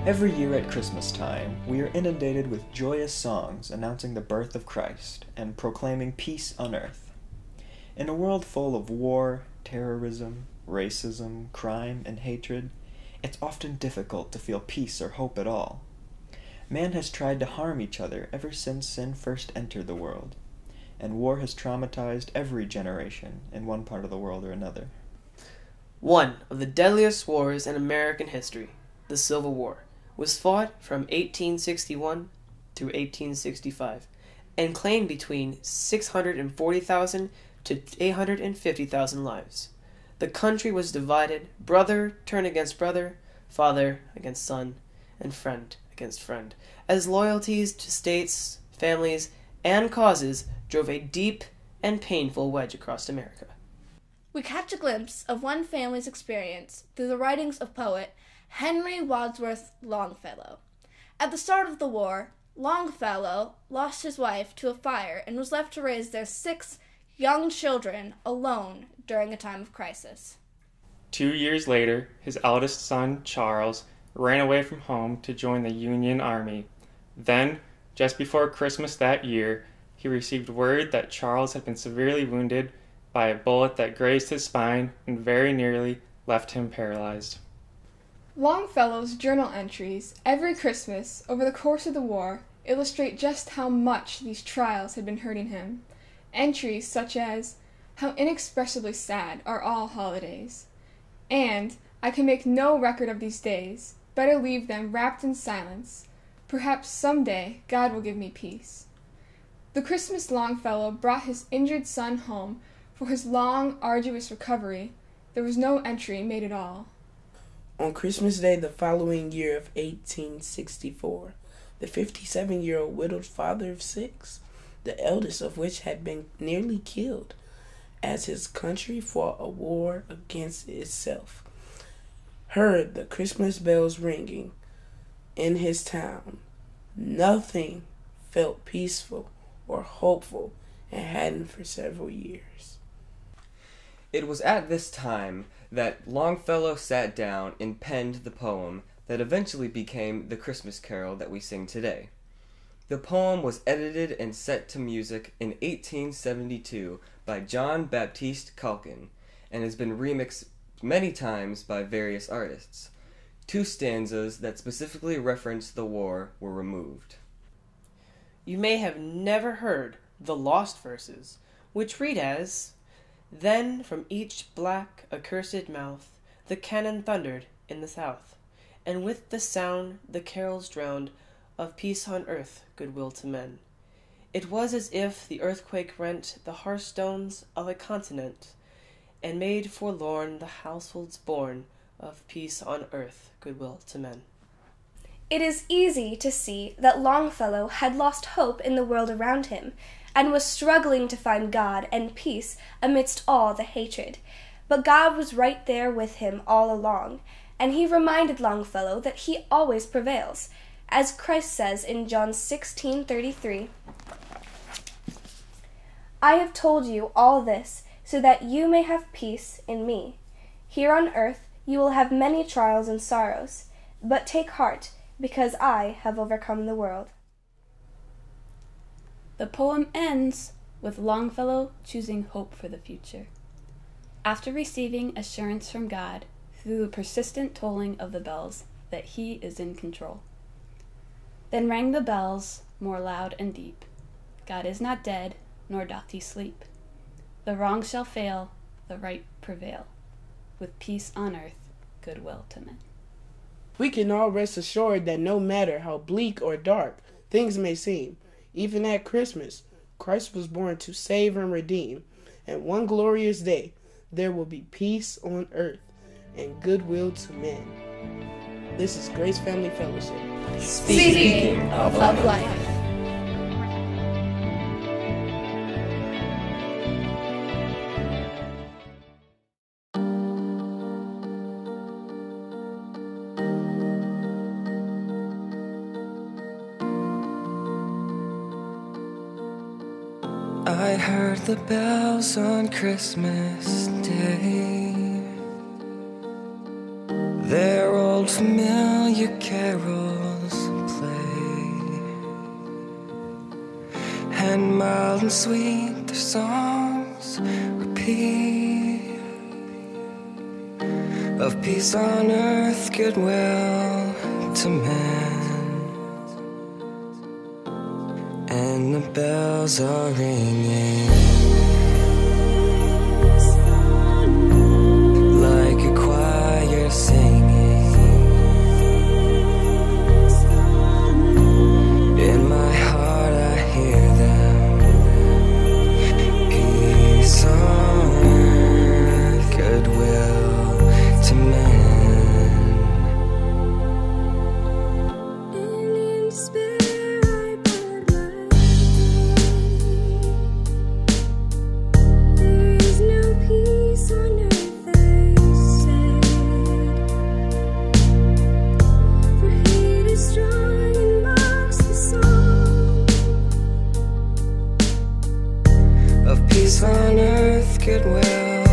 Every year at Christmas time, we are inundated with joyous songs announcing the birth of Christ and proclaiming peace on earth. In a world full of war, terrorism, racism, crime, and hatred, it's often difficult to feel peace or hope at all. Man has tried to harm each other ever since sin first entered the world, and war has traumatized every generation in one part of the world or another. One of the deadliest wars in American history, the Civil War, was fought from 1861 through 1865 and claimed between 640,000 to 850,000 lives. The country was divided, brother turned against brother, father against son, and friend against friend, as loyalties to states, families, and causes drove a deep and painful wedge across America. We catch a glimpse of one family's experience through the writings of poet Henry Wadsworth Longfellow. At the start of the war, Longfellow lost his wife to a fire and was left to raise their 6 young children alone during a time of crisis. 2 years later, his eldest son, Charles, ran away from home to join the Union Army. Then, just before Christmas that year, he received word that Charles had been severely wounded by a bullet that grazed his spine and very nearly left him paralyzed. Longfellow's journal entries every Christmas over the course of the war illustrate just how much these trials had been hurting him. Entries such as, "How inexpressibly sad are all holidays," and "I can make no record of these days, better leave them wrapped in silence. Perhaps some day God will give me peace." The Christmas Longfellow brought his injured son home for his long, arduous recovery. There was no entry made at all. On Christmas Day the following year of 1864, the 57-year-old widowed father of 6, the eldest of which had been nearly killed, as his country fought a war against itself, heard the Christmas bells ringing in his town. Nothing felt peaceful or hopeful and hadn't for several years. It was at this time that Longfellow sat down and penned the poem that eventually became the Christmas carol that we sing today. The poem was edited and set to music in 1872 by John Baptiste Calkin and has been remixed many times by various artists. 2 stanzas that specifically reference the war were removed. You may have never heard the Lost Verses, which read as, "Then from each black, accursed mouth the cannon thundered in the south, and with the sound the carols drowned of peace on earth, goodwill to men. It was as if the earthquake rent the hearthstones of a continent, and made forlorn the households born of peace on earth, goodwill to men." It is easy to see that Longfellow had lost hope in the world around him, and was struggling to find God and peace amidst all the hatred. But God was right there with him all along, and he reminded Longfellow that he always prevails, as Christ says in John 16:33, "I have told you all this so that you may have peace in me. Here on earth you will have many trials and sorrows, but take heart, because I have overcome the world." The poem ends with Longfellow choosing hope for the future. After receiving assurance from God through the persistent tolling of the bells that he is in control. Then rang the bells more loud and deep. God is not dead, nor doth he sleep. The wrong shall fail, the right prevail. With peace on earth, goodwill to men. We can all rest assured that no matter how bleak or dark things may seem, even at Christmas, Christ was born to save and redeem, and one glorious day there will be peace on earth and goodwill to men. This is Grace Family Fellowship. Speaking of life. I heard the bells on Christmas Day, their old familiar your carols play, and mild and sweet their songs repeat, of peace on earth, goodwill to men. And the bells are ringing like a choir singing. In my heart I hear them. Peace on earth, goodwill to men. And in despair I bowed my head. There is no peace on earth, they said, for hate is strong and mocks the song Of peace on earth, goodwill